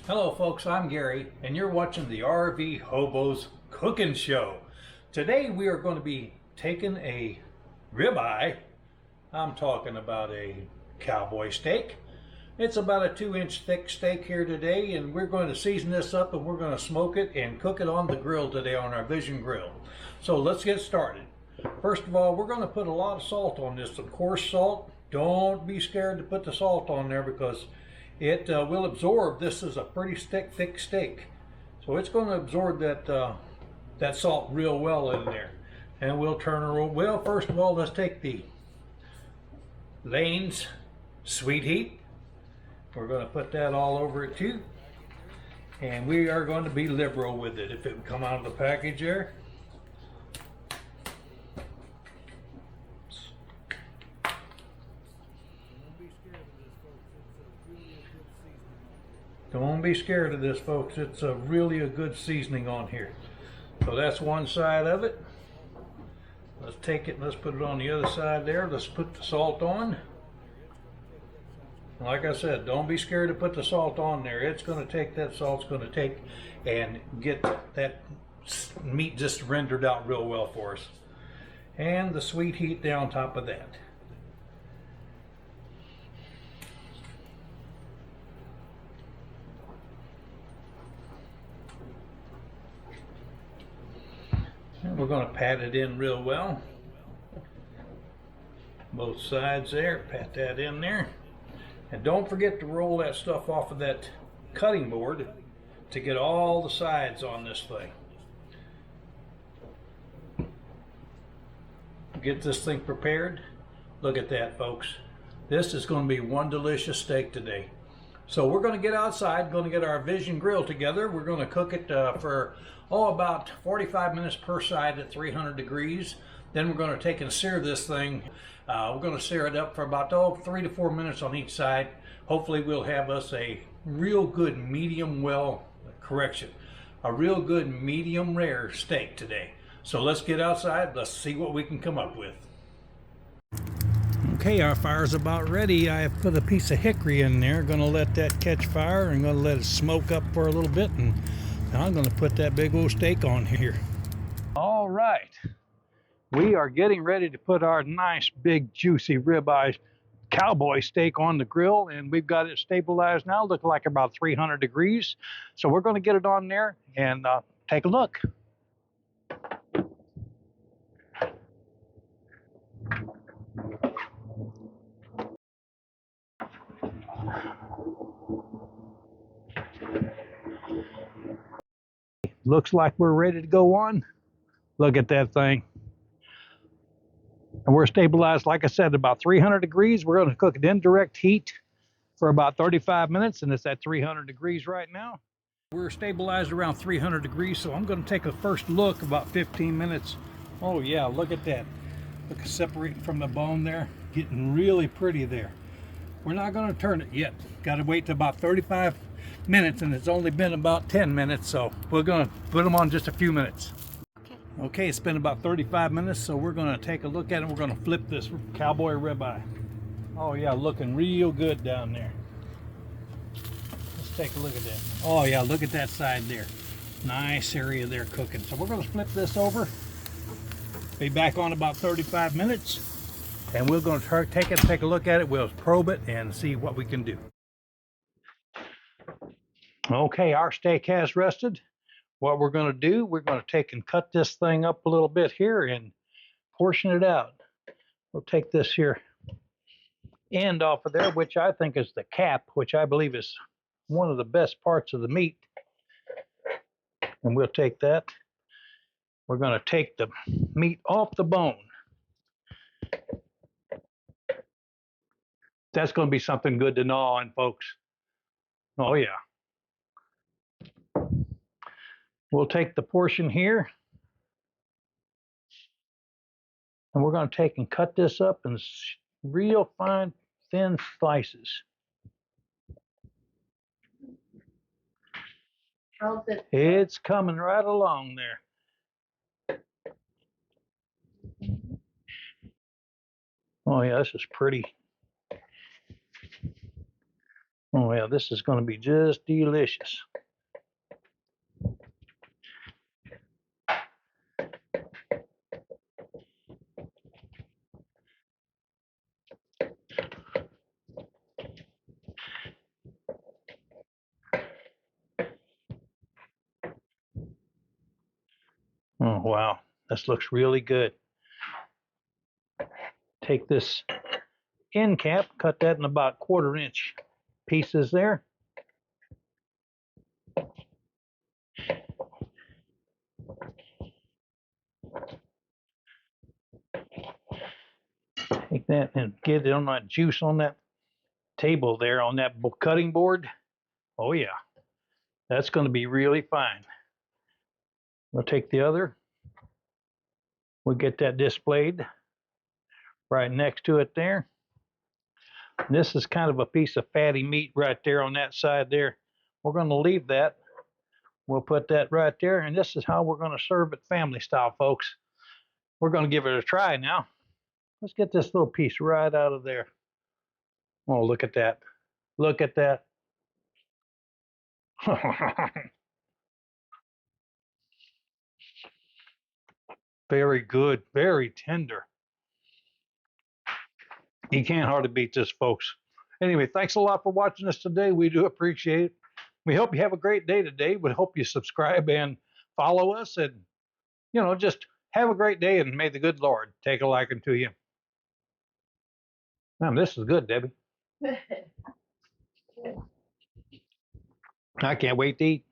Hello folks, I'm Gary and you're watching the RV Hobos Cooking Show. Today we are going to be taking a ribeye. I'm talking about a cowboy steak. It's about a 2-inch thick steak here today, and we're going to season this up and we're going to smoke it and cook it on the grill today on our Vision grill. So let's get started. First of all, we're going to put a lot of salt on this, some coarse salt. Don't be scared to put the salt on there because it will absorb. This is a pretty thick steak, so it's going to absorb that salt real well in there. And we'll turn her over. Well, first of all, let's take the Lane's Sweet Heat. We're going to put that all over it too, and we are going to be liberal with it. If it would come out of the package there. Don't be scared of this, folks. It's really a good seasoning on here. So that's one side of it. Let's take it and let's put it on the other side there. Let's put the salt on. Like I said, don't be scared to put the salt on there. It's going to take, that salt's going to take and get that meat just rendered out real well for us. And the sweet heat down top of that. And we're going to pat it in real well. Both sides there, pat that in there. And don't forget to roll that stuff off of that cutting board to get all the sides on this thing. Get this thing prepared. Look at that, folks. This is going to be one delicious steak today. So we're going to get outside, going to get our Vision grill together. We're going to cook it for about 45 minutes per side at 300 degrees. Then we're going to take and sear this thing. We're going to sear it up for about 3 to 4 minutes on each side. Hopefully we'll have us a real good medium a real good medium rare steak today. So let's get outside. Let's see what we can come up with. Okay, our fire's about ready. I have put a piece of hickory in there. Gonna let that catch fire and gonna let it smoke up for a little bit, and I'm gonna put that big old steak on here. All right, we are getting ready to put our nice big juicy ribeye cowboy steak on the grill, and we've got it stabilized now, looking like about 300 degrees. So we're gonna get it on there and take a look. Looks like we're ready to go on. Look at that thing. And we're stabilized, like I said, about 300 degrees. We're going to cook it in direct heat for about 35 minutes, and it's at 300 degrees right now. We're stabilized around 300 degrees, so I'm going to take a first look about 15 minutes. Oh yeah, look at that. Look, separating from the bone there, getting really pretty there. We're not going to turn it yet. Got to wait to about 35 minutes, and it's only been about 10 minutes, so we're going to put them on just a few minutes. Okay, it's been about 35 minutes, so we're going to take a look at it. We're going to flip this cowboy ribeye. Oh yeah, looking real good down there. Let's take a look at that. Oh yeah, look at that side there. Nice area there cooking. So we're going to flip this over. Be back on about 35 minutes. And we're going to take a look at it. We'll probe it and see what we can do. Okay, our steak has rested. What we're going to do, we're going to take and cut this thing up a little bit here and portion it out. We'll take this here end off of there, which I think is the cap, which I believe is one of the best parts of the meat. And we'll take that. We're going to take the meat off the bone. That's going to be something good to gnaw on, folks. Oh yeah. We'll take the portion here, and we're going to take and cut this up in real fine, thin slices. It's coming right along there. Oh yeah, this is pretty. Oh yeah, this is going to be just delicious. Oh wow, this looks really good. Take this end cap, cut that in about 1/4 inch pieces there. Take that and get it on that juice on that table there on that cutting board. Oh yeah, that's going to be really fine. We'll take the other. We'll get that displayed right next to it there. And this is kind of a piece of fatty meat right there on that side there. We're going to leave that. We'll put that right there, and this is how we're going to serve it family style, folks. We're going to give it a try now. Let's get this little piece right out of there. Oh, look at that. Look at that. Very good. Very tender. You can't hardly beat this, folks. Anyway, thanks a lot for watching us today. We do appreciate it. We hope you have a great day today. We hope you subscribe and follow us, and just have a great day, and may the good Lord take a liking to you. This is good, Debbie. I can't wait to eat.